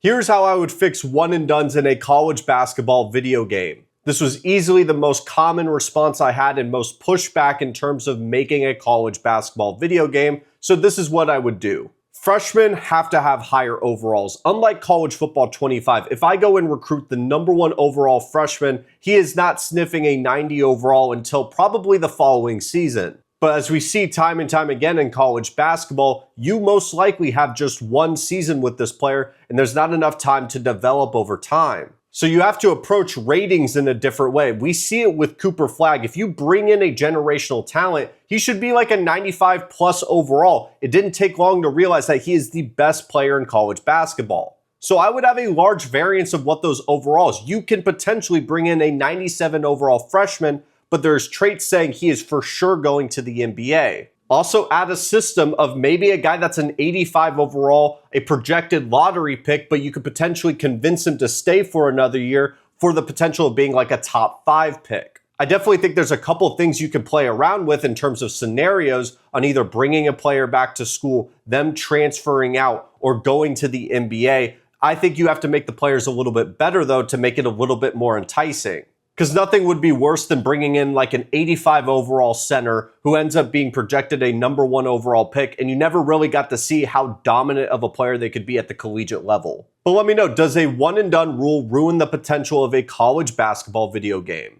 Here's how I would fix one and dones in a college basketball video game. This was easily the most common response I had and most pushback in terms of making a college basketball video game, so this is what I would do. Freshmen have to have higher overalls. Unlike college football 25, if I go and recruit the #1 overall freshman, he is not sniffing a 90 overall until probably the following season. But as we see time and time again in college basketball, you most likely have just one season with this player, and there's not enough time to develop over time. So you have to approach ratings in a different way. We see it with Cooper Flagg. If you bring in a generational talent, he should be like a 95 plus overall. It didn't take long to realize that he is the best player in college basketball. So I would have a large variance of what those overalls. You can potentially bring in a 97 overall freshman, but there's traits saying he is for sure going to the NBA. Also add a system of maybe a guy that's an 85 overall, a projected lottery pick, but you could potentially convince him to stay for another year for the potential of being like a top 5 pick. I definitely think there's a couple of things you can play around with in terms of scenarios on either bringing a player back to school, them transferring out, or going to the NBA. I think you have to make the players a little bit better though to make it a little bit more enticing. Because nothing would be worse than bringing in like an 85 overall center who ends up being projected a #1 overall pick, and you never really got to see how dominant of a player they could be at the collegiate level. But let me know, does a one and done rule ruin the potential of a college basketball video game?